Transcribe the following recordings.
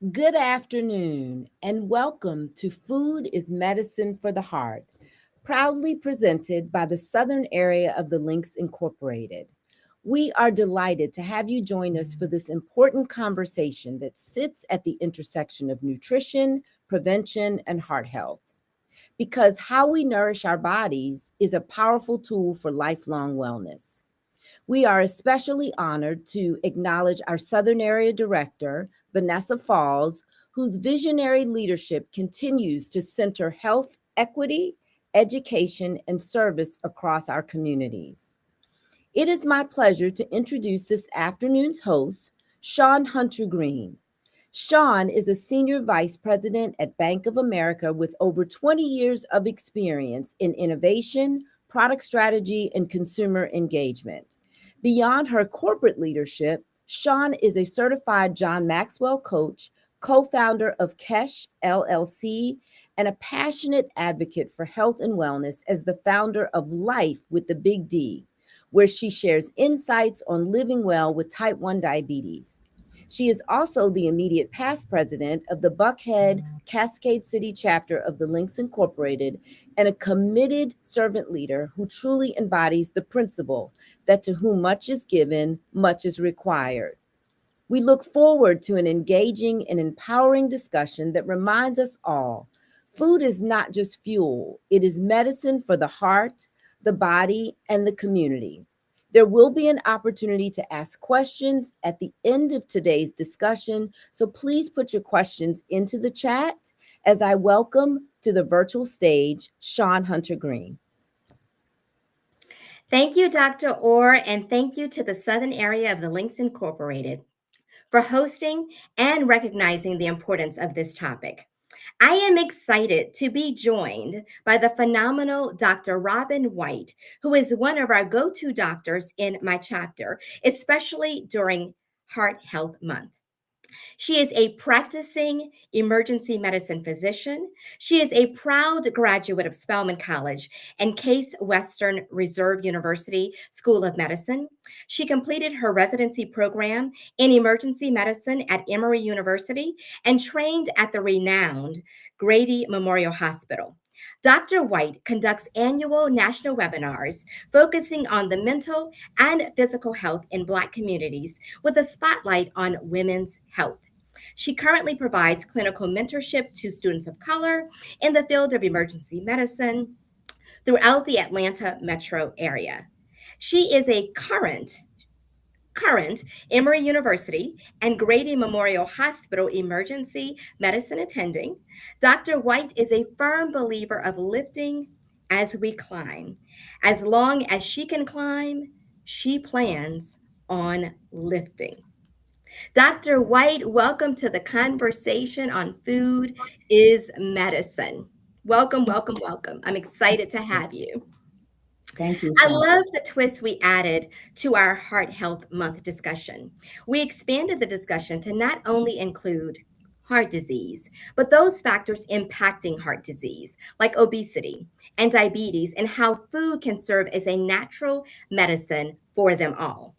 Good afternoon, and welcome to Food is Medicine for the Heart, proudly presented by the Southern area of the Links Incorporated. We are delighted to have you join us for this important conversation that sits at the intersection of nutrition, prevention, and heart health. Because how we nourish our bodies is a powerful tool for lifelong wellness. We are especially honored to acknowledge our Southern Area Director, Vanessa Falls, whose visionary leadership continues to center health equity, education, and service across our communities. It is my pleasure to introduce this afternoon's host, Sean Hunter Green. Sean is a senior vice president at Bank of America with over 20 years of experience in innovation, product strategy, and consumer engagement. Beyond her corporate leadership, Sean is a certified John Maxwell coach, co founder of Kesh LLC, and a passionate advocate for health and wellness as the founder of Life with the Big D, where she shares insights on living well with type 1 diabetes. She is also the immediate past president of the Buckhead Cascade City chapter of the Links Incorporated and a committed servant leader who truly embodies the principle that to whom much is given, much is required. We look forward to an engaging and empowering discussion that reminds us all food is not just fuel, it is medicine for the heart, the body, and the community. There will be an opportunity to ask questions at the end of today's discussion, so please put your questions into the chat as I welcome to the virtual stage Sean Hunter Green. Thank you, Dr. Orr, and thank you to the Southern area of the Links Incorporated for hosting and recognizing the importance of this topic. I am excited to be joined by the phenomenal Dr. Robin White, who is one of our go to doctors in my chapter, especially during Heart Health Month. She is a practicing emergency medicine physician. She is a proud graduate of Spelman College and Case Western Reserve University School of Medicine. She completed her residency program in emergency medicine at Emory University and trained at the renowned Grady Memorial Hospital. Dr. White conducts annual national webinars focusing on the mental and physical health in Black communities with a spotlight on women's health. She currently provides clinical mentorship to students of color in the field of emergency medicine throughout the Atlanta metro area. She is a current Emory University and Grady Memorial Hospital emergency medicine attending. Dr. White is a firm believer of lifting as we climb. As long as she can climb, she plans on lifting. Dr. White, welcome to the conversation on food is medicine. Welcome, welcome, welcome. I'm excited to have you. Thank you, I Sean. love the twist we added to our Heart Health Month discussion. We expanded the discussion to not only include heart disease, but those factors impacting heart disease, like obesity and diabetes, and how food can serve as a natural medicine for them all.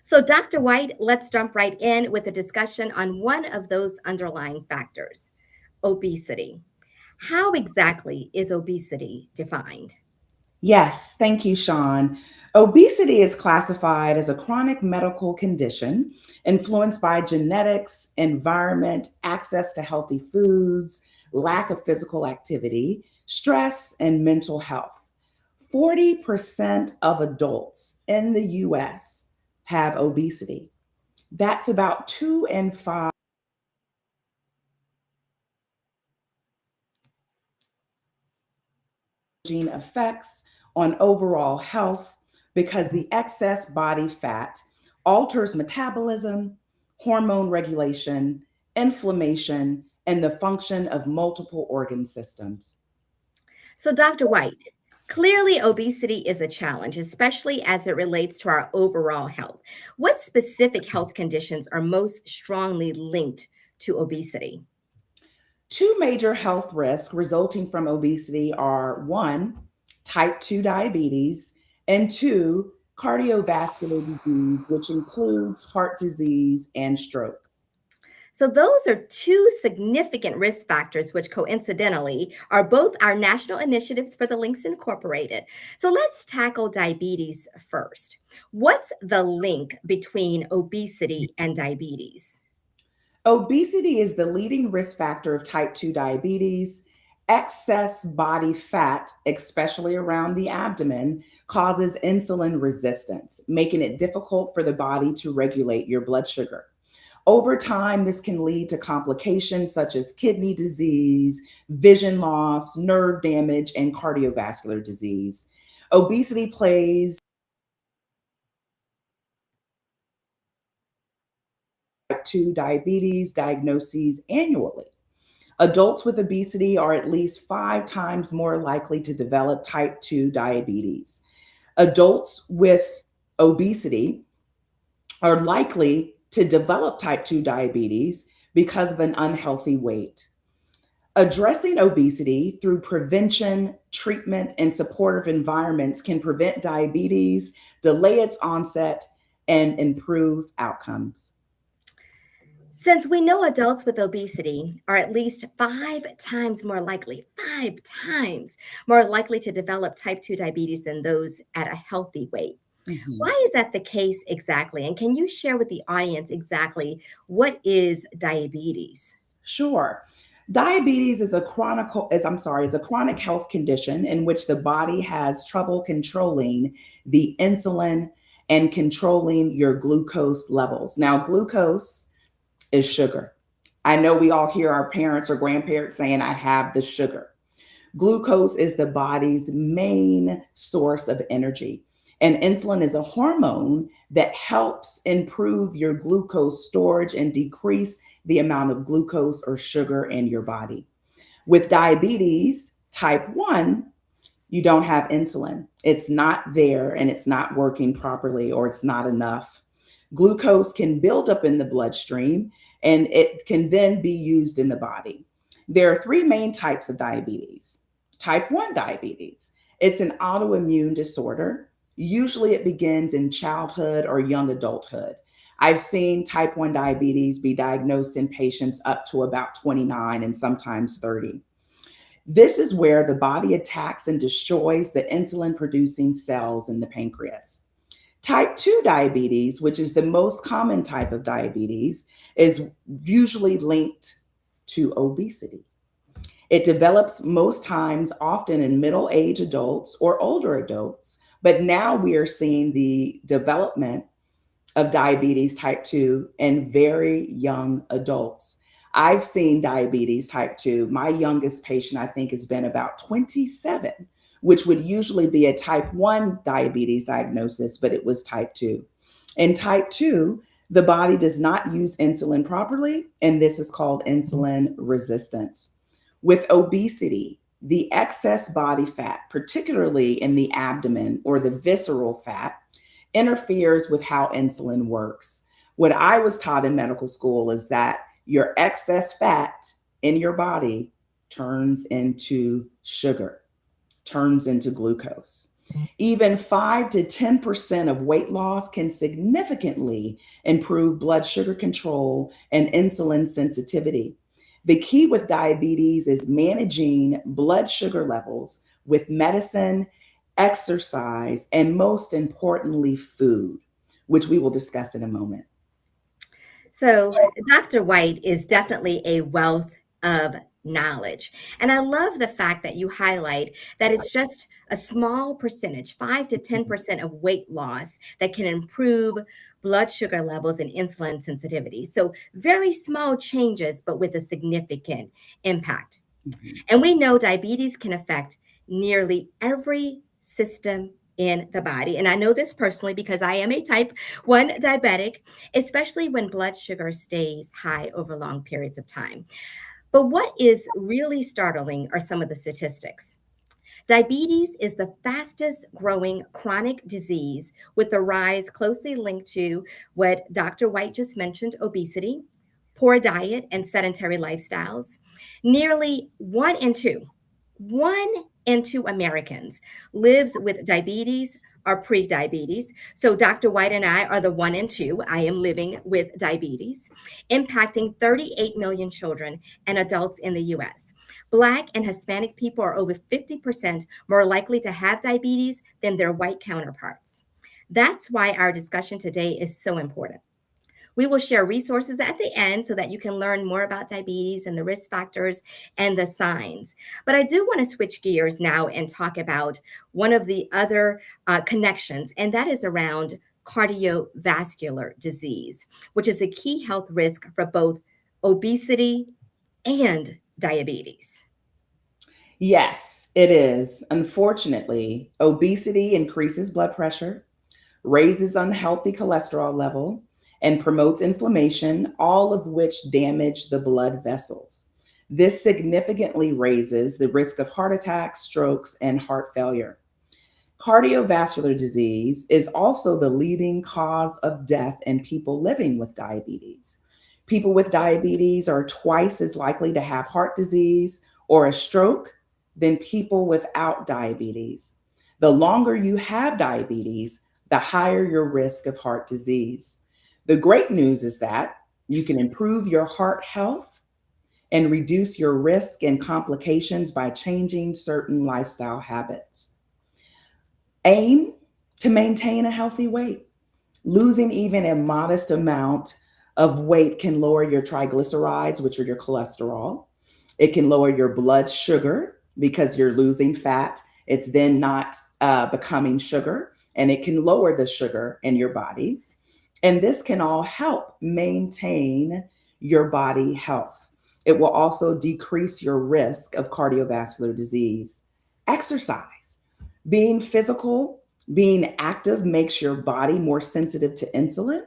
So, Dr. White, let's jump right in with a discussion on one of those underlying factors obesity. How exactly is obesity defined? Yes, thank you, Sean. Obesity is classified as a chronic medical condition influenced by genetics, environment, access to healthy foods, lack of physical activity, stress, and mental health. 40% of adults in the US have obesity. That's about 2 in 5 gene effects on overall health because the excess body fat alters metabolism, hormone regulation, inflammation, and the function of multiple organ systems. So, Dr. White, clearly obesity is a challenge, especially as it relates to our overall health. What specific health conditions are most strongly linked to obesity? Two major health risks resulting from obesity are one, type 2 diabetes, and two, cardiovascular disease, which includes heart disease and stroke. So, those are two significant risk factors, which coincidentally are both our national initiatives for the Links Incorporated. So, let's tackle diabetes first. What's the link between obesity and diabetes? Obesity is the leading risk factor of type 2 diabetes. Excess body fat, especially around the abdomen, causes insulin resistance, making it difficult for the body to regulate your blood sugar. Over time, this can lead to complications such as kidney disease, vision loss, nerve damage, and cardiovascular disease. Obesity plays type 2 diabetes diagnoses annually. Adults with obesity are at least 5 times more likely to develop type 2 diabetes. Adults with obesity are likely to develop type 2 diabetes because of an unhealthy weight. Addressing obesity through prevention, treatment, and supportive environments can prevent diabetes, delay its onset, and improve outcomes. Since we know adults with obesity are at least 5 times more likely to develop type 2 diabetes than those at a healthy weight. Mhm. Why is that the case exactly? And can you share with the audience exactly what is diabetes? Sure. Diabetes is a chronic health condition in which the body has trouble controlling the insulin and controlling your glucose levels. Now, glucose is sugar. I know we all hear our parents or grandparents saying, I have the sugar. Glucose is the body's main source of energy. And insulin is a hormone that helps improve your glucose storage and decrease the amount of glucose or sugar in your body. With diabetes type 1, you don't have insulin. It's not there and it's not working properly or it's not enough. Glucose can build up in the bloodstream and it can then be used in the body. There are 3 main types of diabetes. Type 1 diabetes, it's an autoimmune disorder. Usually it begins in childhood or young adulthood. I've seen type 1 diabetes be diagnosed in patients up to about 29 and sometimes 30. This is where the body attacks and destroys the insulin producing cells in the pancreas. Type 2 diabetes, which is the most common type of diabetes, is usually linked to obesity. It develops most times often in middle age adults or older adults, but now we are seeing the development of diabetes type 2 in very young adults. I've seen diabetes type 2. My youngest patient, I think, has been about 27, which would usually be a type 1 diabetes diagnosis, but it was type 2. In type 2, the body does not use insulin properly, and this is called insulin resistance. With obesity, the excess body fat, particularly in the abdomen or the visceral fat, interferes with how insulin works. What I was taught in medical school is that your excess fat in your body turns into sugar, turns into glucose. Even 5 to 10% of weight loss can significantly improve blood sugar control and insulin sensitivity. The key with diabetes is managing blood sugar levels with medicine, exercise, and most importantly, food, which we will discuss in a moment. So, Dr. White is definitely a wealth of knowledge. And I love the fact that you highlight that it's just a small percentage, 5 to 10% of weight loss that can improve blood sugar levels and insulin sensitivity. So, very small changes, but with a significant impact. Mhm. And we know diabetes can affect nearly every system in the body. And I know this personally because I am a type 1 diabetic, especially when blood sugar stays high over long periods of time. But what is really startling are some of the statistics. Diabetes is the fastest growing chronic disease, with the rise closely linked to what Dr. White just mentioned: obesity, poor diet, and sedentary lifestyles. Nearly one in two Americans lives with diabetes are pre-diabetes. So Dr. White and I are the 1 and 2. I am living with diabetes, impacting 38 million children and adults in the US. Black and Hispanic people are over 50% more likely to have diabetes than their white counterparts. That's why our discussion today is so important. We will share resources at the end so that you can learn more about diabetes and the risk factors and the signs. But I do want to switch gears now and talk about one of the other connections, and that is around cardiovascular disease, which is a key health risk for both obesity and diabetes. Yes, it is. Unfortunately, obesity increases blood pressure, raises unhealthy cholesterol level, and promotes inflammation, all of which damage the blood vessels. This significantly raises the risk of heart attacks, strokes, and heart failure. Cardiovascular disease is also the leading cause of death in people living with diabetes. People with diabetes are twice as likely to have heart disease or a stroke than people without diabetes. The longer you have diabetes, the higher your risk of heart disease. The great news is that you can improve your heart health and reduce your risk and complications by changing certain lifestyle habits. Aim to maintain a healthy weight. Losing even a modest amount of weight can lower your triglycerides, which are your cholesterol. It can lower your blood sugar because you're losing fat. It's then not becoming sugar, and it can lower the sugar in your body. And this can all help maintain your body health. It will also decrease your risk of cardiovascular disease. Exercise. Being physical, being active makes your body more sensitive to insulin.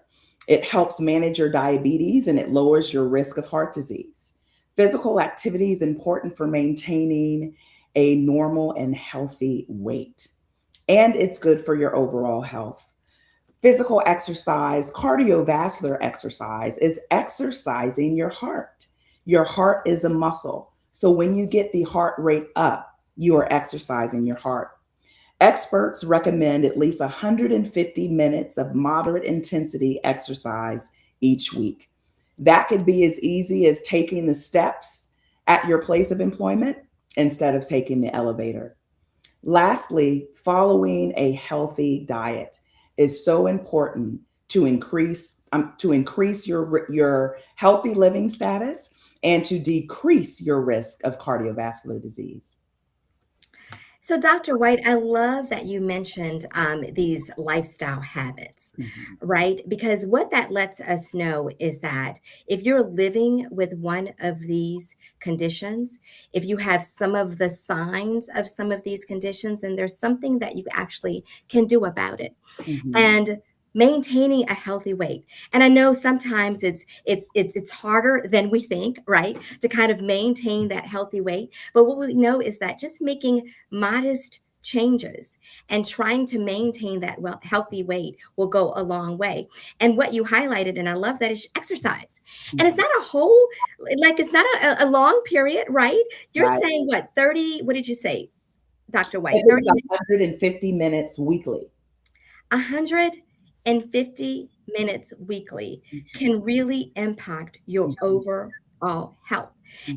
It helps manage your diabetes and it lowers your risk of heart disease. Physical activity is important for maintaining a normal and healthy weight, and it's good for your overall health. Physical exercise, cardiovascular exercise, is exercising your heart. Your heart is a muscle. So when you get the heart rate up, you are exercising your heart. Experts recommend at least 150 minutes of moderate intensity exercise each week. That could be as easy as taking the steps at your place of employment instead of taking the elevator. Lastly, following a healthy diet is so important to increase your healthy living status and to decrease your risk of cardiovascular disease. So, Dr. White, I love that you mentioned these lifestyle habits, Mhm. right? Because what that lets us know is that if you're living with one of these conditions, if you have some of the signs of some of these conditions, and there's something that you actually can do about it Mhm. and maintaining a healthy weight. And I know sometimes it's harder than we think, right, to kind of maintain that healthy weight. But what we know is that just making modest changes and trying to maintain that healthy weight will go a long way. And what you highlighted, and I love that, is exercise. And it's Mhm. not a whole, like it's not a long period, right? You're Right. saying what, 30, what did you say, Dr. I White? think 30 it's 150 minutes weekly. 150 minutes weekly Mhm. can really impact your Mhm. overall health.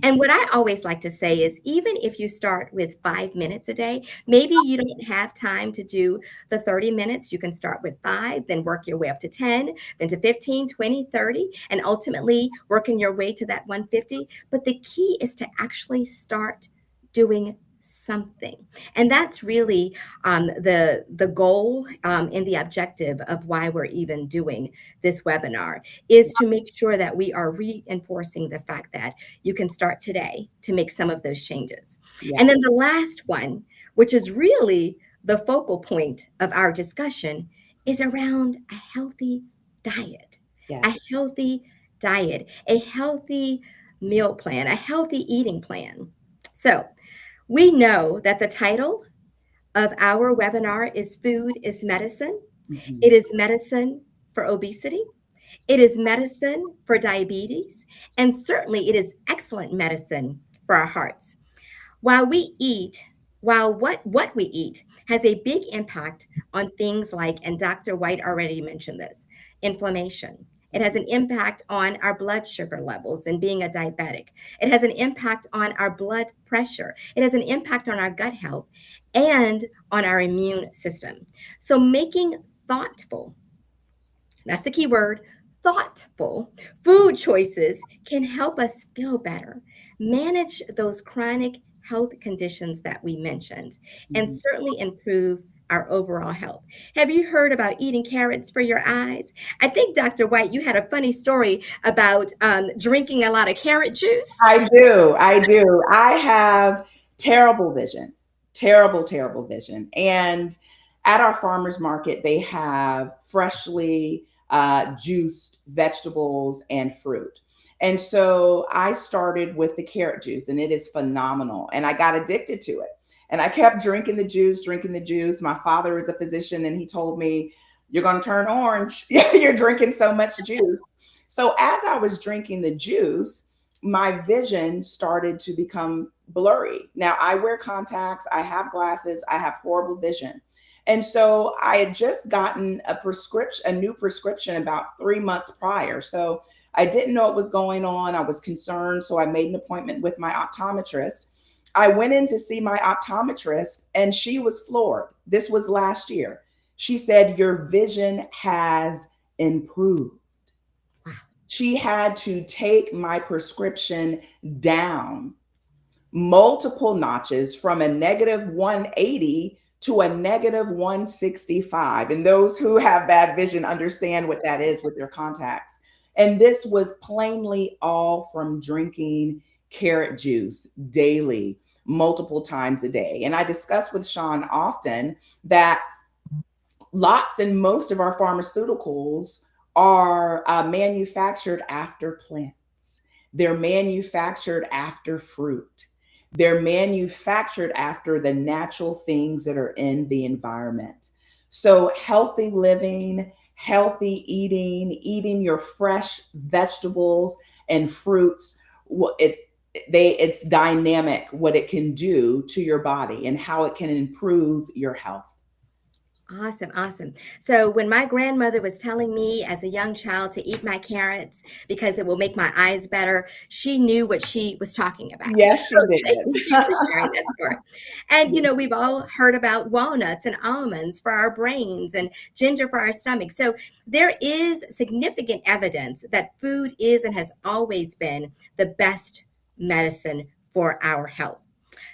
And Mhm. what I always like to say is even if you start with 5 minutes a day, maybe you don't have time to do the 30 minutes. You can start with five, then work your way up to 10, then to 15, 20, 30, and ultimately working your way to that 150. But the key is to actually start doing something. And that's really the goal and the objective of why we're even doing this webinar is to make sure that we are reinforcing the fact that you can start today to make some of those changes. Yeah. And then the last one, which is really the focal point of our discussion, is around a healthy diet. A Yes. healthy diet, a healthy meal plan, a healthy eating plan. So, we know that the title of our webinar is Food is Medicine. It Mhm. is medicine for obesity. It is medicine for diabetes. And certainly it is excellent medicine for our hearts. While we eat, While what we eat has a big impact on things like, and Dr. White already mentioned this, inflammation. It has an impact on our blood sugar levels and being a diabetic. It has an impact on our blood pressure. It has an impact on our gut health and on our immune system. So making thoughtful, that's the key word, thoughtful food choices can help us feel better, manage those chronic health conditions that we mentioned, and Mhm. certainly improve our overall health. Have you heard about eating carrots for your eyes? I think, Dr. White, you had a funny story about drinking a lot of carrot juice. I do. I do. I have terrible vision, terrible, terrible vision. And at our farmers market, they have freshly juiced vegetables and fruit. And so I started with the carrot juice, and it is phenomenal. And I got addicted to it. And I kept drinking the juice, drinking the juice. My father is a physician, and he told me, "You're going to turn orange. You're drinking so much juice." So as I was drinking the juice, my vision started to become blurry. Now I wear contacts, I have glasses, I have horrible vision. And so I had just gotten a new prescription about 3 months prior. So I didn't know what was going on. I was concerned. So I made an appointment with my optometrist. I went in to see my optometrist and she was floored. This was last year. She said, "Your vision has improved." She had to take my prescription down multiple notches from a negative 180 to a negative 165. And those who have bad vision understand what that is with their contacts. And this was plainly all from drinking carrot juice daily, multiple times a day. And I discuss with Sean often that lots and most of our pharmaceuticals are manufactured after plants. They're manufactured after fruit. They're manufactured after the natural things that are in the environment. So, healthy living, healthy eating, eating your fresh vegetables and fruits, it's dynamic what it can do to your body and how it can improve your health. Awesome, awesome. So when my grandmother was telling me as a young child to eat my carrots because it will make my eyes better, she knew what she was talking about. Yes, So she thank did. you for sharing that story. And we've all heard about walnuts and almonds for our brains and ginger for our stomach. So there is significant evidence that food is and has always been the best medicine for our health.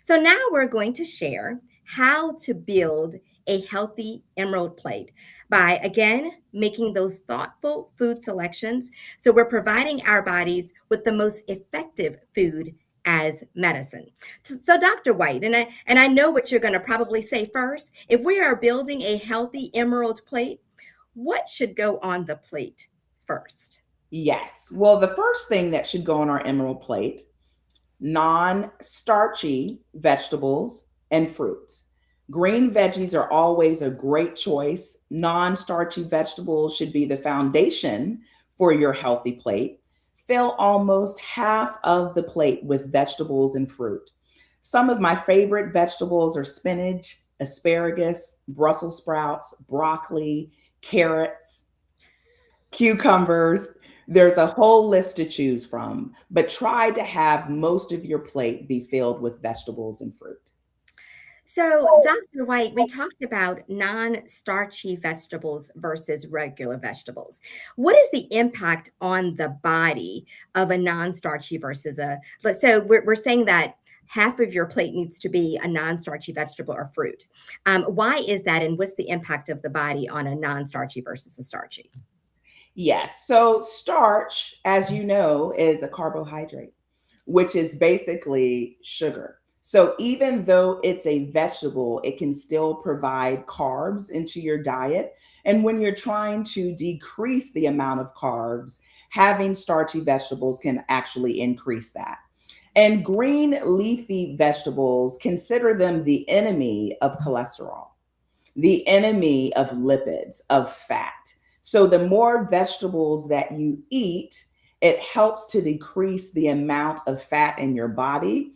So now we're going to share how to build a healthy emerald plate by, again, making those thoughtful food selections. So we're providing our bodies with the most effective food as medicine. So Dr. White, and I know what you're going to probably say first. If we are building a healthy emerald plate, what should go on the plate first? Yes. Well, the first thing that should go on our emerald plate, non starchy vegetables and fruits. Green veggies are always a great choice. Non starchy vegetables should be the foundation for your healthy plate. Fill almost half of the plate with vegetables and fruit. Some of my favorite vegetables are spinach, asparagus, Brussels sprouts, broccoli, carrots, cucumbers. There's a whole list to choose from, but try to have most of your plate be filled with vegetables and fruit. So, Dr. White, we talked about non-starchy vegetables versus regular vegetables. What is the impact on the body of a non-starchy versus so we're saying that half of your plate needs to be a non-starchy vegetable or fruit. Why is that, and what's the impact of the body on a non-starchy versus a starchy? Yes. So, starch, as you know, is a carbohydrate, which is basically sugar. So, even though it's a vegetable, it can still provide carbs into your diet. And when you're trying to decrease the amount of carbs, having starchy vegetables can actually increase that. And green leafy vegetables, consider them the enemy of cholesterol, the enemy of lipids, of fat. So the more vegetables that you eat, it helps to decrease the amount of fat in your body,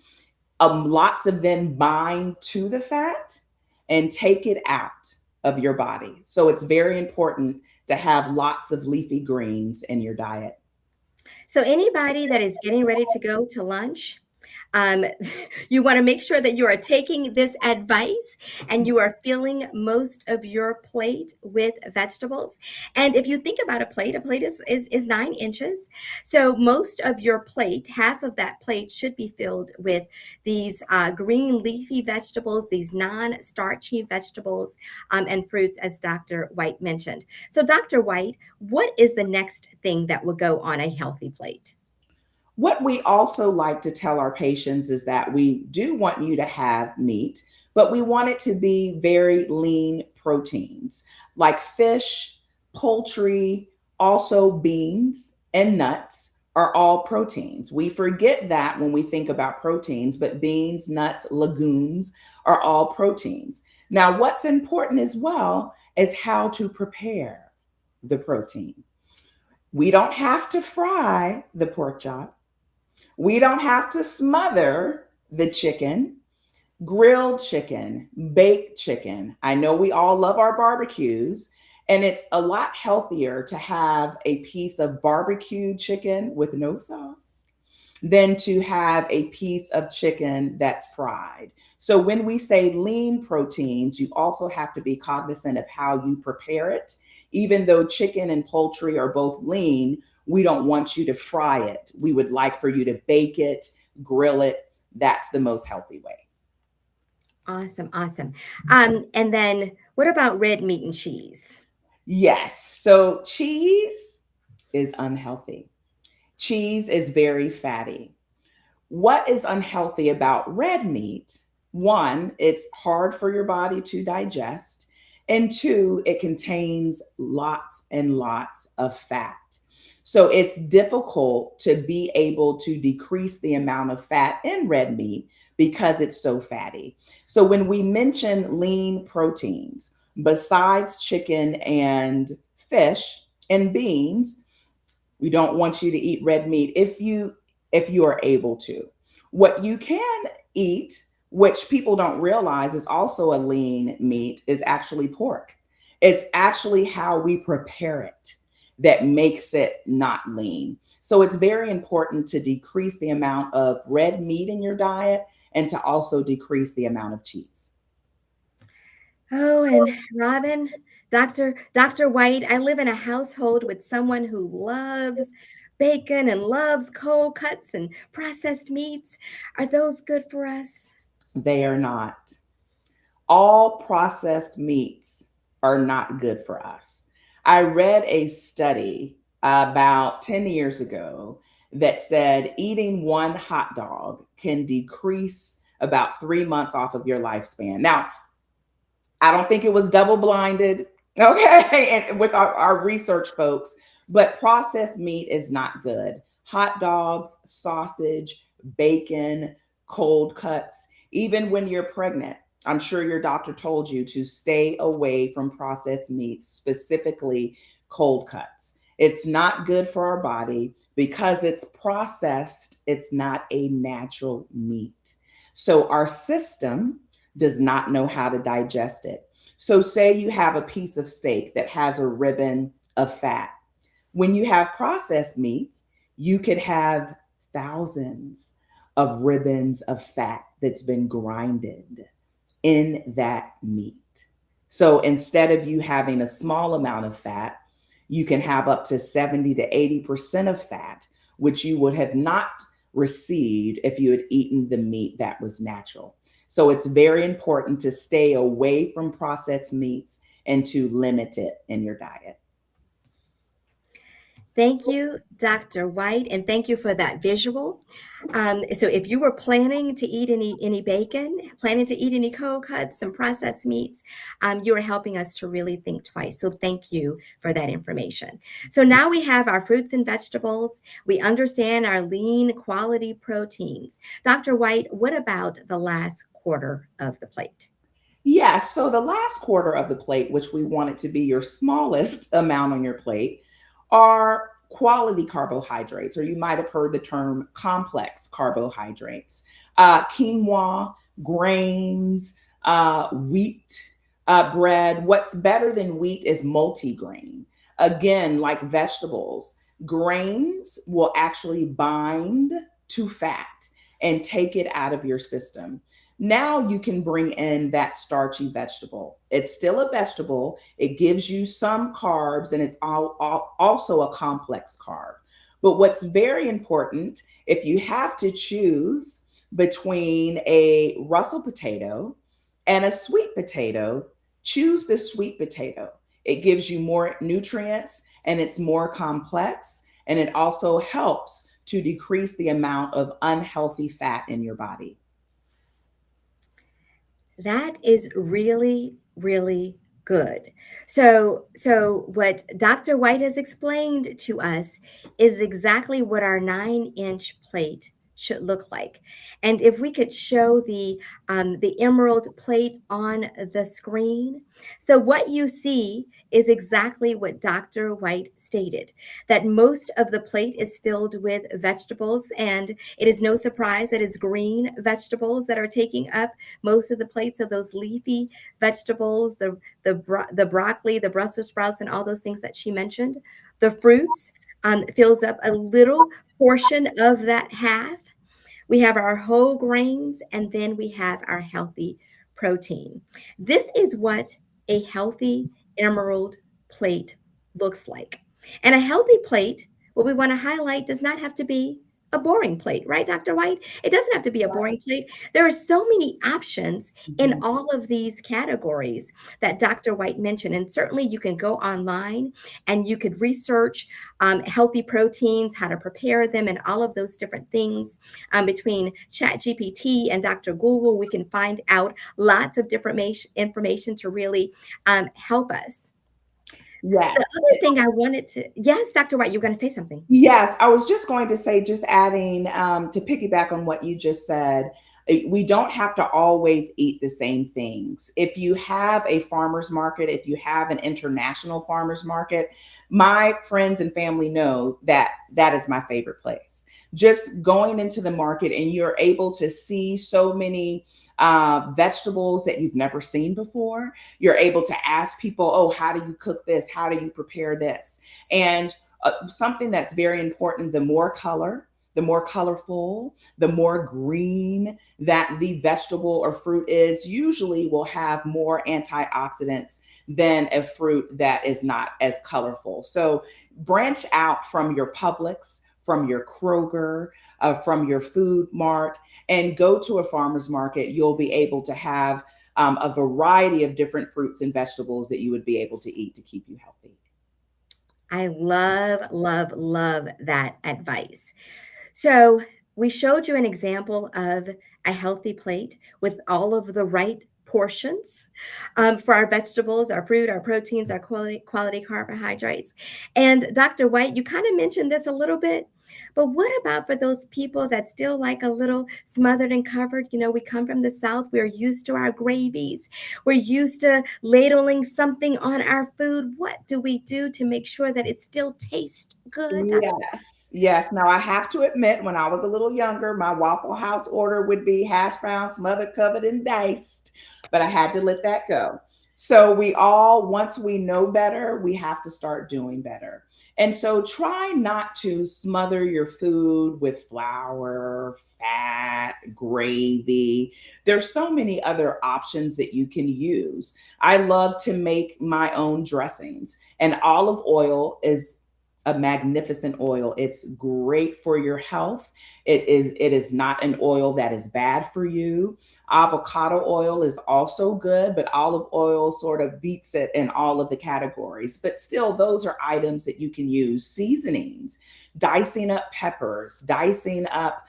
Lots of them bind to the fat and take it out of your body. So it's very important to have lots of leafy greens in your diet. So, anybody that is getting ready to go to lunch, um, you want to make sure that you are taking this advice and you are filling most of your plate with vegetables. And if you think about a plate is 9 inches. So, most of your plate, half of that plate, should be filled with these green leafy vegetables, these non starchy vegetables, and fruits, as Dr. White mentioned. So, Dr. White, what is the next thing that will go on a healthy plate? What we also like to tell our patients is that we do want you to have meat, but we want it to be very lean proteins like fish, poultry, also beans and nuts are all proteins. We forget that when we think about proteins, but beans, nuts, legumes are all proteins. Now, what's important as well is how to prepare the protein. We don't have to fry the pork chop. We don't have to smother the chicken, grilled chicken, baked chicken. I know we all love our barbecues, and it's a lot healthier to have a piece of barbecued chicken with no sauce than to have a piece of chicken that's fried. So when we say lean proteins, you also have to be cognizant of how you prepare it. Even though chicken and poultry are both lean, we don't want you to fry it. We would like for you to bake it, grill it. That's the most healthy way. Awesome, awesome. And then what about red meat and cheese? Yes. So cheese is unhealthy. Cheese is very fatty. What is unhealthy about red meat? One, it's hard for your body to digest. And two, it contains lots and lots of fat. So it's difficult to be able to decrease the amount of fat in red meat because it's so fatty. So when we mention lean proteins, besides chicken and fish and beans, we don't want you to eat red meat if you are able to. What you can eat, which people don't realize is also a lean meat, is actually pork. It's actually how we prepare it that makes it not lean. So it's very important to decrease the amount of red meat in your diet and to also decrease the amount of cheese. Oh, and Robin, Dr. White, I live in a household with someone who loves bacon and loves cold cuts and processed meats. Are those good for us? They are not. All processed meats are not good for us. I read a study about 10 years ago that said eating one hot dog can decrease about 3 months off of your lifespan. Now, I don't think it was double blinded, okay, and with our research folks, but processed meat is not good. Hot dogs, sausage, bacon, cold cuts, even when you're pregnant. I'm sure your doctor told you to stay away from processed meats, specifically cold cuts. It's not good for our body because it's processed, it's not a natural meat. So our system does not know how to digest it. So, say you have a piece of steak that has a ribbon of fat. When you have processed meats, you could have thousands of ribbons of fat that's been grinded in that meat. So, instead of you having a small amount of fat, you can have up to 70 to 80% of fat, which you would have not received if you had eaten the meat that was natural. So it's very important to stay away from processed meats and to limit it in your diet. Thank you, Dr. White, and thank you for that visual. So, if you were planning to eat any bacon, planning to eat any cold cuts, some processed meats, you are helping us to really think twice. So, thank you for that information. So now we have our fruits and vegetables. We understand our lean quality proteins. Dr. White, what about the last quarter of the plate? Yes, so the last quarter of the plate, which we want it to be your smallest amount on your plate, are quality carbohydrates, or you might have heard the term complex carbohydrates, quinoa, grains, wheat, bread. What's better than wheat is multigrain. Again, like vegetables, grains will actually bind to fat and take it out of your system. Now you can bring in that starchy vegetable. It's still a vegetable. It gives you some carbs, and it's also a complex carb. But what's very important, if you have to choose between a Russell potato and a sweet potato, choose the sweet potato. It gives you more nutrients and it's more complex, and it also helps to decrease the amount of unhealthy fat in your body. That is really, really good. So what Dr. White has explained to us is exactly what our 9-inch plate should look like. And if we could show the emerald plate on the screen, so what you see is exactly what Dr. White stated, that most of the plate is filled with vegetables, and it is no surprise that it's green vegetables that are taking up most of the plates of those leafy vegetables, the broccoli, the Brussels sprouts, and all those things that she mentioned. The fruits fills up a little portion of that half. We have our whole grains, and then we have our healthy protein. This is what a healthy emerald plate looks like. And a healthy plate, what we want to highlight, does not have to be a boring plate, right, Dr. White? It doesn't have to be a boring plate. There are so many options in Mhm. all of these categories that Dr. White mentioned. And certainly you can go online and you could research healthy proteins, how to prepare them, and all of those different things. Between ChatGPT and Dr. Google, we can find out lots of different information to really help us. The Yes. other thing I wanted to, yes, Dr. White, you were going to say something. Yes, I was just going to say, just adding to piggyback on what you just said, we don't have to always eat the same things. If you have a farmer's market, if you have an international farmer's market, my friends and family know that that is my favorite place. Just going into the market and you're able to see so many vegetables that you've never seen before. You're able to ask people, oh, how do you cook this? How do you prepare this? And something that's very important, the more color, the more colorful, the more green that the vegetable or fruit is, usually will have more antioxidants than a fruit that is not as colorful. So branch out from your Publix, from your Kroger, from your Food Mart, and go to a farmer's market. You'll be able to have a variety of different fruits and vegetables that you would be able to eat to keep you healthy. I love, love, love that advice. So, we showed you an example of a healthy plate with all of the right portions for our vegetables, our fruit, our proteins, our quality carbohydrates. And Dr. White, you kind of mentioned this a little bit, but what about for those people that still like a little smothered and covered? You know, we come from the South, we're used to our gravies, we're used to ladling something on our food. What do we do to make sure that it still tastes good, Dr. Yes, yes. Now I have to admit, when I was a little younger, my Waffle House order would be hash browns, smothered, covered, and diced, but I had to let that go. So we all, once we know better, we have to start doing better. And so try not to smother your food with flour, fat, gravy. There's so many other options that you can use. I love to make my own dressings, and olive oil is a magnificent oil. It's great for your health. It is not an oil that is bad for you. Avocado oil is also good, but olive oil sort of beats it in all of the categories. But still, those are items that you can use. Seasonings, dicing up peppers, dicing up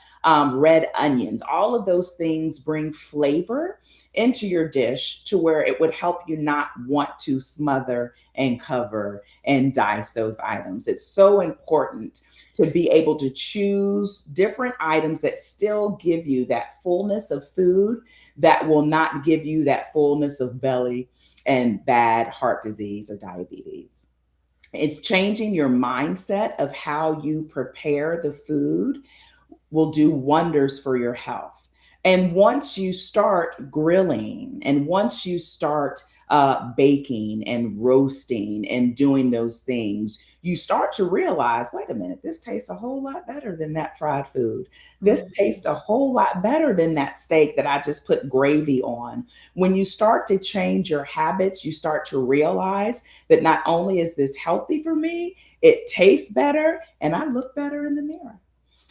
red onions, all of those things bring flavor into your dish to where it would help you not want to smother and cover and dice those items. It's so important to be able to choose different items that still give you that fullness of food, that will not give you that fullness of belly and bad heart disease or diabetes. It's changing your mindset of how you prepare the food will do wonders for your health. And once you start grilling and once you start baking and roasting and doing those things, you start to realize, wait a minute, this tastes a whole lot better than that fried food. This Mhm. tastes a whole lot better than that steak that I just put gravy on. When you start to change your habits, you start to realize that not only is this healthy for me, it tastes better and I look better in the mirror.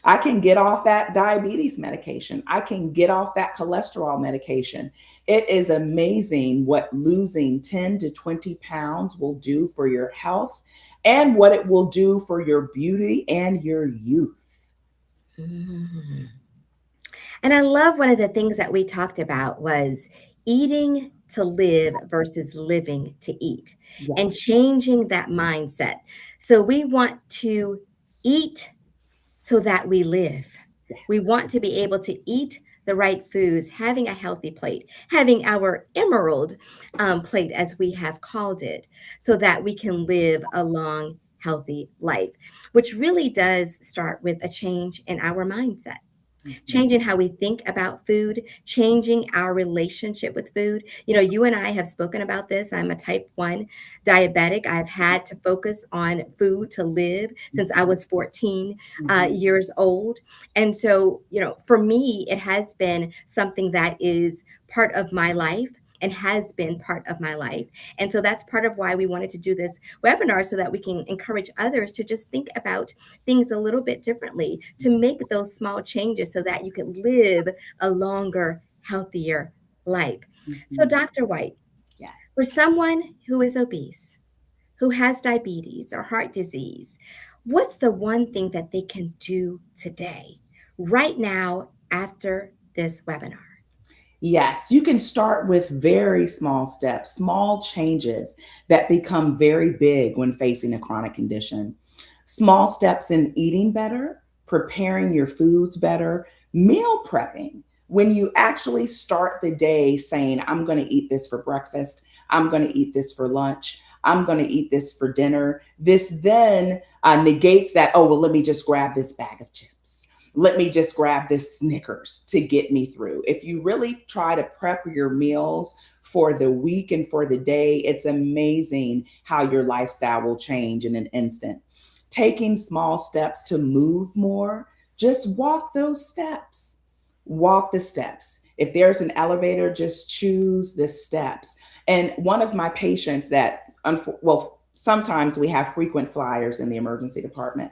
I can get off that diabetes medication. I can get off that cholesterol medication. It is amazing what losing 10 to 20 pounds will do for your health and what it will do for your beauty and your youth. Mhm. And I love one of the things that we talked about was eating to live versus living to eat and Yes, changing that mindset. So we want to eat so that we live. We yes. want to be able to eat the right foods, having a healthy plate, having our emerald plate, as we have called it, so that we can live a long, healthy life, which really does start with a change in our mindset, Mhm. changing how we think about food, changing our relationship with food. You know, you and I have spoken about this. I'm a type 1 diabetic. I've had to focus on food to live since I was 14 Mhm. years old. And so, you know, for me, it has been something that is part of my life and has been part of my life. And so that's part of why we wanted to do this webinar so that we can encourage others to just think about things a little bit differently, to make those small changes so that you can live a longer, healthier life. So, Mhm. Dr. White, Yes. for someone who is obese, who has diabetes or heart disease, what's the one thing that they can do today, right now, after this webinar? Yes, you can start with very small steps, small changes that become very big when facing a chronic condition. Small steps in eating better, preparing your foods better, meal prepping. When you actually start the day saying, I'm going to eat this for breakfast, I'm going to eat this for lunch, I'm going to eat this for dinner, this then negates that, oh, well, let me just grab this bag of chips, let me just grab this Snickers to get me through. If you really try to prep your meals for the week and for the day, it's amazing how your lifestyle will change in an instant. Taking small steps to move more, just walk those steps. Walk the steps. If there's an elevator, just choose the steps. And one of my patients that, well, sometimes we have frequent flyers in the emergency department.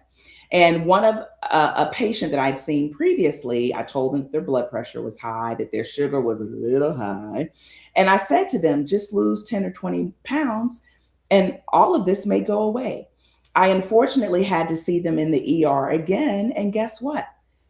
And one of a patient that I'd seen previously, I told them that their blood pressure was high, that their sugar was a little high. And I said to them, just lose 10 or 20 pounds, and all of this may go away. I unfortunately had to see them in the ER again. And guess what?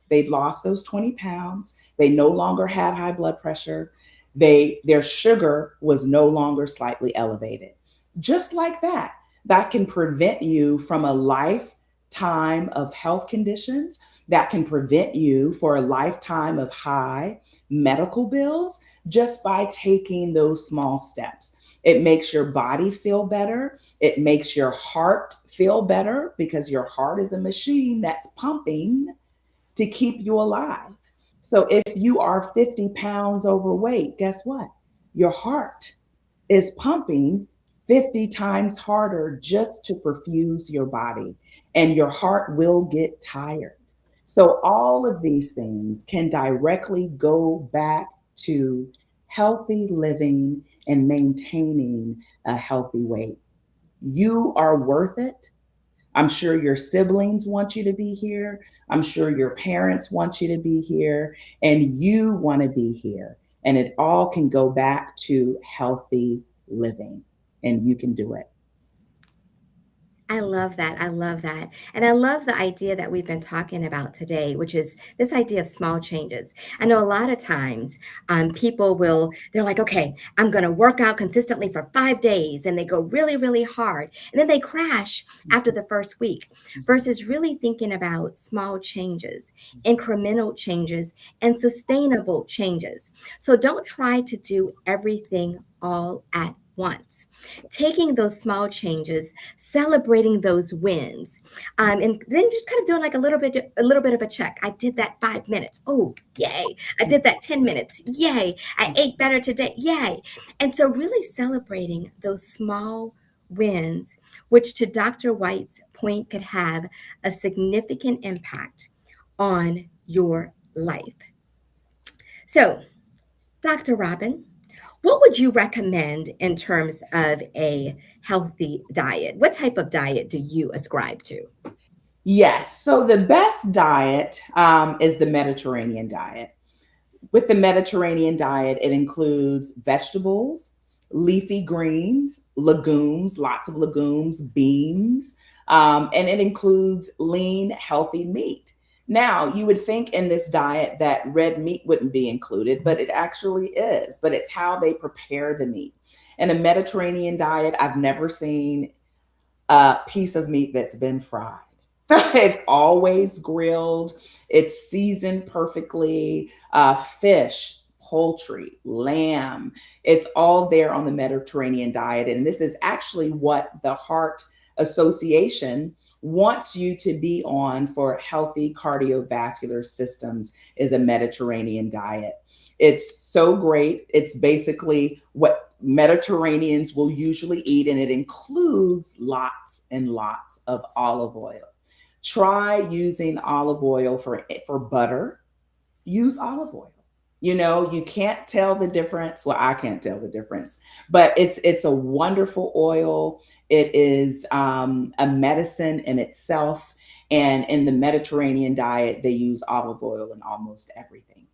They'd lost those 20 pounds. They no longer had high blood pressure. Their sugar was no longer slightly elevated. Just like that, that can prevent you from a lifetime of health conditions, that can prevent you for a lifetime of high medical bills just by taking those small steps. It makes your body feel better. It makes your heart feel better because your heart is a machine that's pumping to keep you alive. So if you are 50 pounds overweight, guess what? Your heart is pumping 50 times harder just to perfuse your body, and your heart will get tired. So, all of these things can directly go back to healthy living and maintaining a healthy weight. You are worth it. I'm sure your siblings want you to be here. I'm sure your parents want you to be here, and you want to be here. And it all can go back to healthy living, and you can do it. I love that. I love that. And I love the idea that we've been talking about today, which is this idea of small changes. I know a lot of times people they're like, okay, I'm going to work out consistently for 5 days, and they go really, really hard. And then they crash after the first week versus really thinking about small changes, incremental changes, and sustainable changes. So don't try to do everything all at once. Taking those small changes, celebrating those wins, and then just kind of doing like a little bit of a check. I did that 5 minutes. Oh, yay! I did that 10 minutes. Yay! I ate better today. Yay! And so, really celebrating those small wins, which to Dr. White's point could have a significant impact on your life. So, Dr. Robin, what would you recommend in terms of a healthy diet? What type of diet do you ascribe to? Yes. So the best diet is the Mediterranean diet. With the Mediterranean diet, it includes vegetables, leafy greens, legumes, lots of legumes, beans, and it includes lean, healthy meat. Now, you would think in this diet that red meat wouldn't be included, but it actually is. But it's how they prepare the meat. In a Mediterranean diet, I've never seen a piece of meat that's been fried. It's always grilled, it's seasoned perfectly. Fish, poultry, lamb, it's all there on the Mediterranean diet. And this is actually what the Heart Association wants you to be on for healthy cardiovascular systems is a Mediterranean diet. It's so great. It's basically what Mediterraneans will usually eat, and it includes lots and lots of olive oil. Try using olive oil for butter. Use olive oil. You know, you can't tell the difference. Well, I can't tell the difference, but it's a wonderful oil. It is a medicine in itself. And in the Mediterranean diet, they use olive oil in almost everything.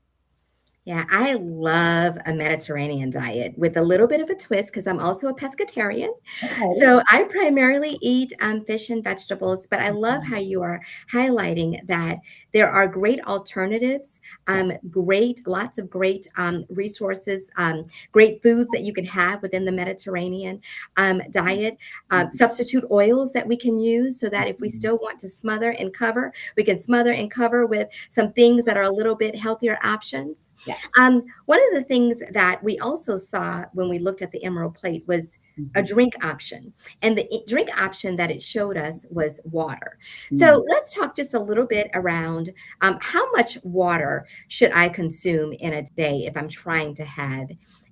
Yeah, I love a Mediterranean diet with a little bit of a twist because I'm also a pescatarian. Okay. So I primarily eat fish and vegetables, but I love how you are highlighting that there are great alternatives, lots of great resources, great foods that you can have within the Mediterranean diet, substitute oils that we can use so that if we still want to smother and cover, we can smother and cover with some things that are a little bit healthier options. Yeah. One of the things that we also saw when we looked at the Emerald Plate was a Mhm. drink option. And the drink option that it showed us was water. Mm. So let's talk just a little bit around how much water should I consume in a day if I'm trying to have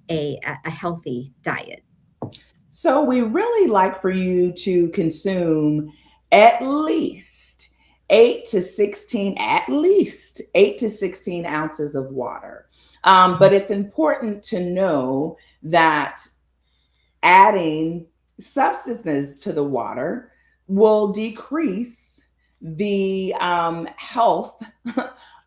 a healthy diet? So we really like for you to consume at least 8 to 16 ounces of water. But it's important to know that adding substances to the water will decrease the health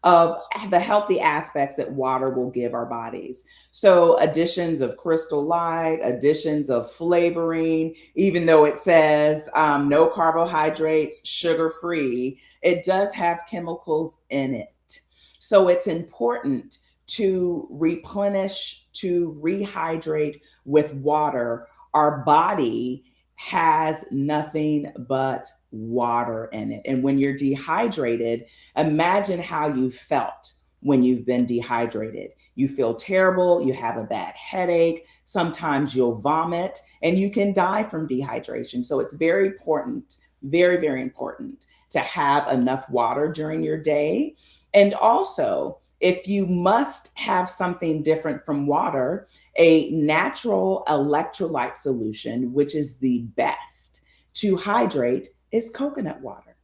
of the healthy aspects that water will give our bodies. So, additions of crystal light, additions of flavoring, even though it says no carbohydrates, sugar free, it does have chemicals in it. So, it's important to replenish, to rehydrate with water. Our body has nothing but water in it. And when you're dehydrated, imagine how you felt when you've been dehydrated. You feel terrible, you have a bad headache, sometimes you'll vomit, and you can die from dehydration. So it's very important, very, very important to have enough water during your day. And also, if you must have something different from water, a natural electrolyte solution, which is the best to hydrate, is coconut water.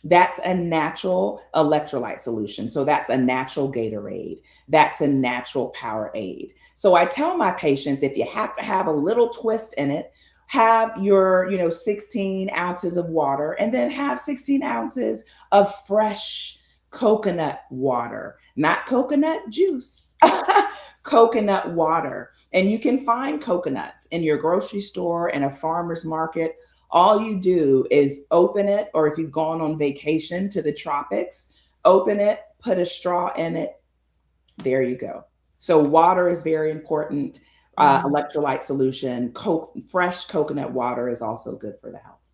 That's a natural electrolyte solution. So that's a natural Gatorade. That's a natural Powerade. So I tell my patients if you have to have a little twist in it, have your 16 ounces of water and then have 16 ounces of fresh coconut water, not coconut juice. Coconut water. And you can find coconuts in your grocery store and a farmer's market. All you do is open it, or if you've gone on vacation to the tropics, open it, put a straw in it. There you go. So, water is very important. Mm. Electrolyte solution, fresh coconut water is also good for the health.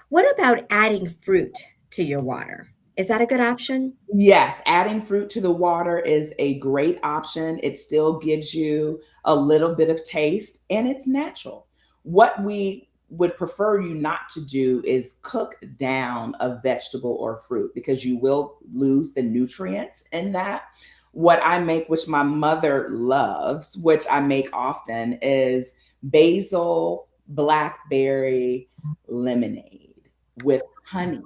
What about adding fruit to your water? Is that a good option? Yes, adding fruit to the water is a great option. It still gives you a little bit of taste and it's natural. What we would prefer you not to do is cook down a vegetable or fruit because you will lose the nutrients in that. What I make, which my mother loves, which I make often, is basil blackberry lemonade with honey.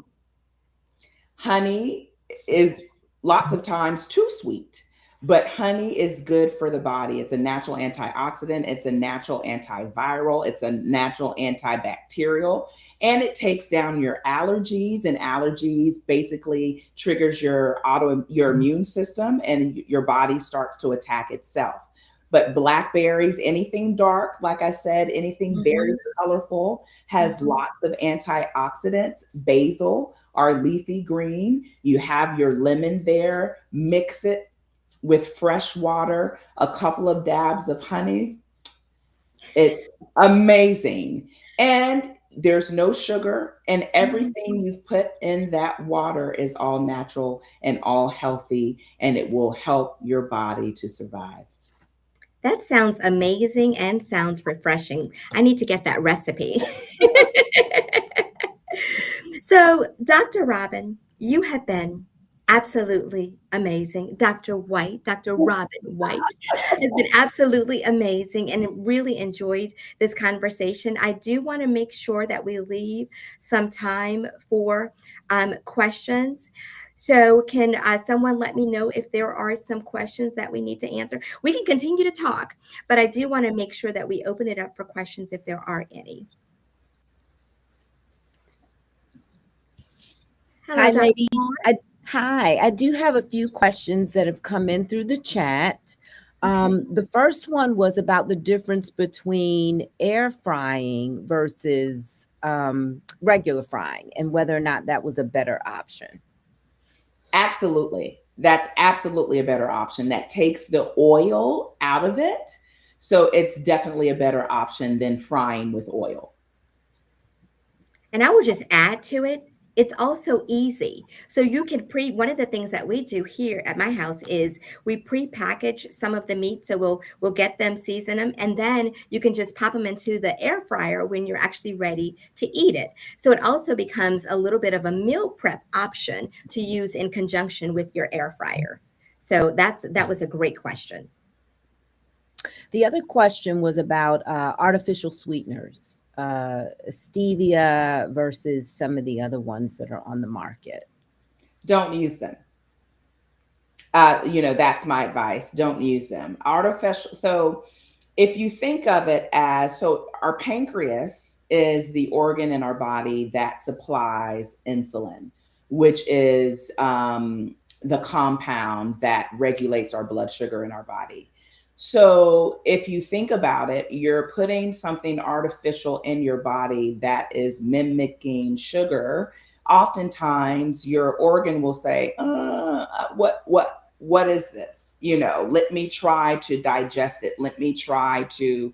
Honey is lots of times too sweet, but honey is good for the body. It's a natural antioxidant, it's a natural antiviral, it's a natural antibacterial, and it takes down your allergies. And allergies basically triggers your immune system, and your body starts to attack itself. But blackberries, anything dark, like I said, anything very Mhm. colorful, has Mhm. lots of antioxidants. Basil, our leafy green, you have your lemon there, mix it with fresh water, a couple of dabs of honey. It's amazing. And there's no sugar, and Mhm. everything you've put in that water is all natural and all healthy, and it will help your body to survive. That sounds amazing and sounds refreshing. I need to get that recipe. So, Dr. Robin, you have been absolutely amazing. Dr. White, Dr. Robin White, has been absolutely amazing and really enjoyed this conversation. I do want to make sure that we leave some time for questions. So, can someone let me know if there are some questions that we need to answer? We can continue to talk, but I do want to make sure that we open it up for questions if there are any. Hello, Hi, Dr. ladies. Hi, I do have a few questions that have come in through the chat. Okay. The first one was about the difference between air frying versus regular frying and whether or not that was a better option. Absolutely. That's absolutely a better option. That takes the oil out of it. So it's definitely a better option than frying with oil. And I will just add to it, it's also easy. So you can one of the things that we do here at my house is we pre-package some of the meat. So we'll get them, season them, and then you can just pop them into the air fryer when you're actually ready to eat it. So it also becomes a little bit of a meal prep option to use in conjunction with your air fryer. So that was a great question. The other question was about artificial sweeteners, stevia versus some of the other ones that are on the market. Don't use them. That's my advice. Don't use them. Artificial. So if you think of it as, so our pancreas is the organ in our body that supplies insulin, which is the compound that regulates our blood sugar in our body. So if you think about it, you're putting something artificial in your body that is mimicking sugar. Oftentimes your organ will say, what is this? Let me try to digest it. Let me try to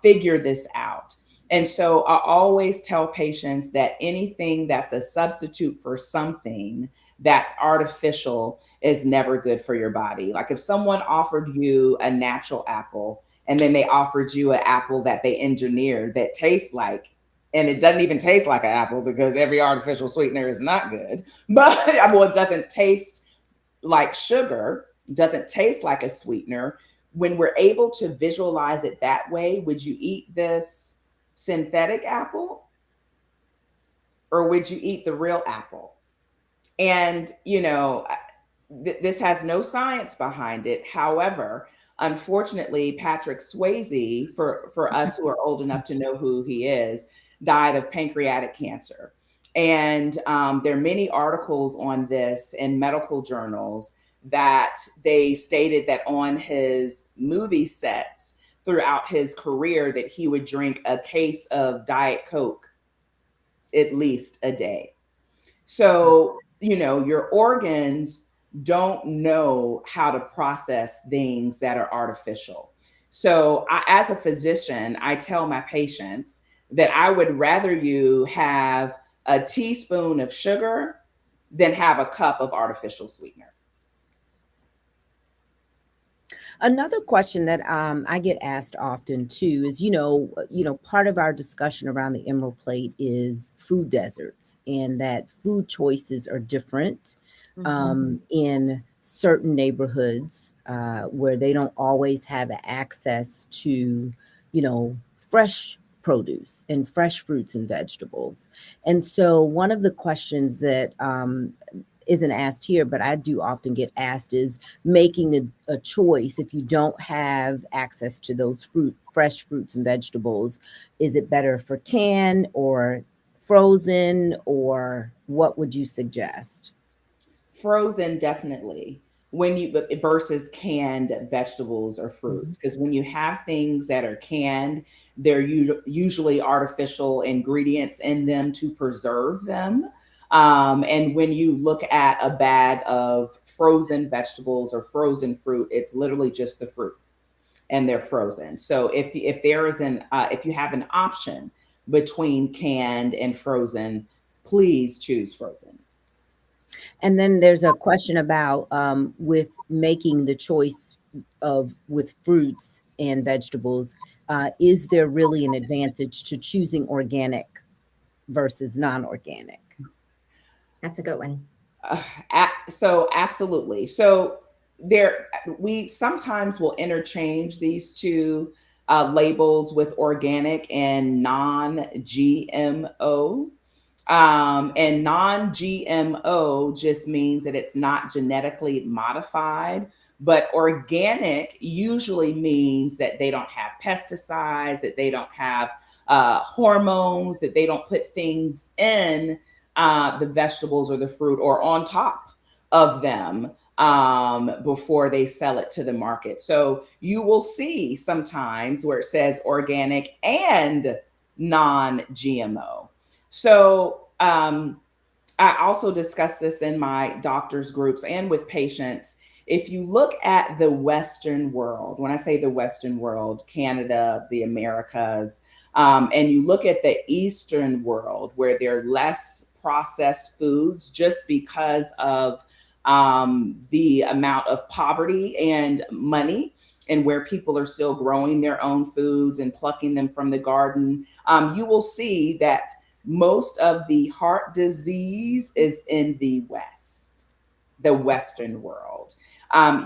figure this out. And so I always tell patients that anything that's a substitute for something that's artificial is never good for your body. Like if someone offered you a natural apple and then they offered you an apple that they engineered that tastes like, and it doesn't even taste like an apple because every artificial sweetener is not good, but well, it doesn't taste like sugar, doesn't taste like a sweetener. When we're able to visualize it that way, would you eat this synthetic apple or would you eat the real apple? And, this has no science behind it. However, unfortunately, Patrick Swayze, for us who are old enough to know who he is, died of pancreatic cancer. And there are many articles on this in medical journals that they stated that on his movie sets throughout his career that he would drink a case of Diet Coke at least a day. So, your organs don't know how to process things that are artificial. So, as a physician, I tell my patients that I would rather you have a teaspoon of sugar than have a cup of artificial sweetener. Another question that I get asked often too is, part of our discussion around the Emerald Plate is food deserts, and that food choices are different in certain neighborhoods where they don't always have access to, you know, fresh produce and fresh fruits and vegetables. And so, one of the questions that isn't asked here, but I do often get asked is making a choice if you don't have access to those fresh fruits and vegetables. Is it better for canned or frozen, or what would you suggest? Frozen, definitely. When you versus canned vegetables or Mhm. fruits, because when you have things that are canned, they're usually artificial ingredients in them to preserve them. And when you look at a bag of frozen vegetables or frozen fruit, it's literally just the fruit, and they're frozen. So if there is if you have an option between canned and frozen, please choose frozen. And then there's a question about with making the choice of with fruits and vegetables, is there really an advantage to choosing organic versus non-organic? That's a good one. Uh, so absolutely. So there, we sometimes will interchange these two labels with organic and non-GMO. And non GMO just means that it's not genetically modified, but organic usually means that they don't have pesticides, that they don't have hormones, that they don't put things in the vegetables or the fruit or on top of them before they sell it to the market. So you will see sometimes where it says organic and non GMO. So I also discuss this in my doctors groups and with patients. If you look at the Western world, when I say the Western world, Canada, the Americas, and you look at the Eastern world where there are less processed foods just because of the amount of poverty and money, and where people are still growing their own foods and plucking them from the garden, you will see that most of the heart disease is in the West, the Western world.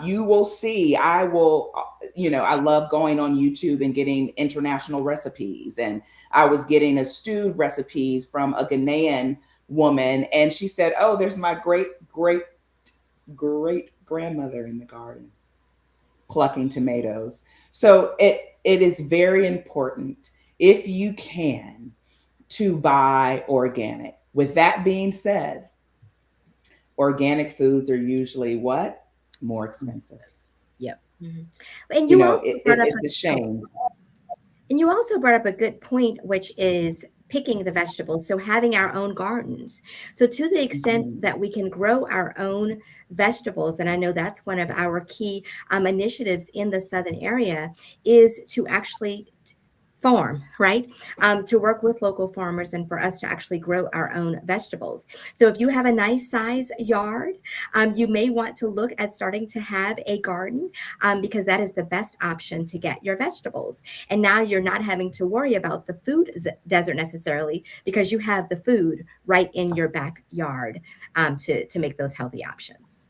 You will see, I love going on YouTube and getting international recipes. And I was getting a stewed recipes from a Ghanaian woman. And she said, "Oh, there's my great grandmother in the garden plucking tomatoes." So it is very important, if you can, to buy organic. With that being said, organic foods are usually what? More expensive. Yep. Mhm. And You you know, also brought up it's a shame. a good point, which is picking the vegetables. So having our own gardens. So to the extent Mhm. that we can grow our own vegetables, and I know that's one of our key initiatives in the southern area, is to actually farm, right? To work with local farmers and for us to actually grow our own vegetables. So if you have a nice size yard, you may want to look at starting to have a garden, because that is the best option to get your vegetables. And now you're not having to worry about the food desert necessarily, because you have the food right in your backyard, to make those healthy options.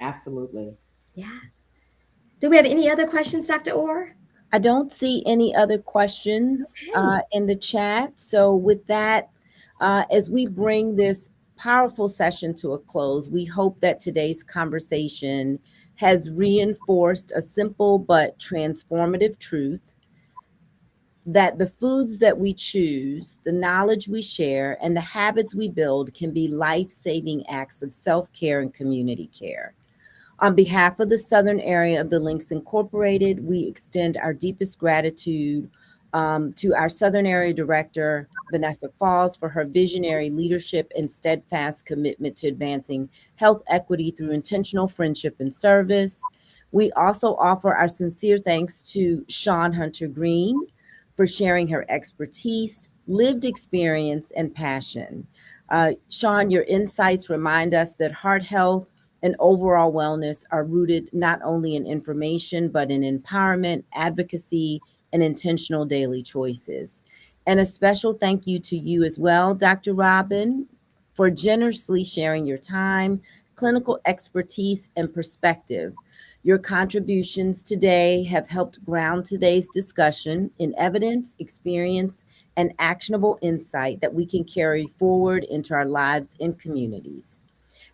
Absolutely. Yeah. Do we have any other questions, Dr. Orr? I don't see any other questions Okay. in the chat. So, with that, as we bring this powerful session to a close, we hope that today's conversation has reinforced a simple but transformative truth that the foods that we choose, the knowledge we share, and the habits we build can be life saving acts of self care and community care. On behalf of the Southern area of the Links Incorporated, we extend our deepest gratitude to our Southern area director, Vanessa Falls, for her visionary leadership and steadfast commitment to advancing health equity through intentional friendship and service. We also offer our sincere thanks to Sean Hunter Green for sharing her expertise, lived experience, and passion. Sean, your insights remind us that heart health and overall wellness are rooted not only in information, but in empowerment, advocacy, and intentional daily choices. And a special thank you to you as well, Dr. Robin, for generously sharing your time, clinical expertise, and perspective. Your contributions today have helped ground today's discussion in evidence, experience, and actionable insight that we can carry forward into our lives and communities.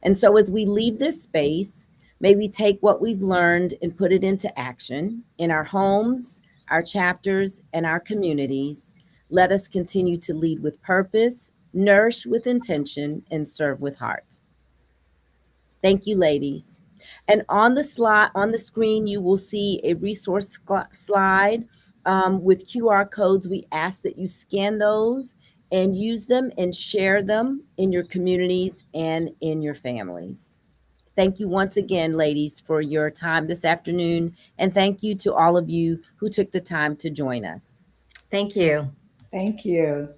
And so, as we leave this space, may we take what we've learned and put it into action in our homes, our chapters, and our communities. Let us continue to lead with purpose, nourish with intention, and serve with heart. Thank you, ladies. And on the screen, you will see a resource slide with QR codes. We ask that you scan those and use them and share them in your communities and in your families. Thank you once again, ladies, for your time this afternoon. And thank you to all of you who took the time to join us. Thank you. Thank you.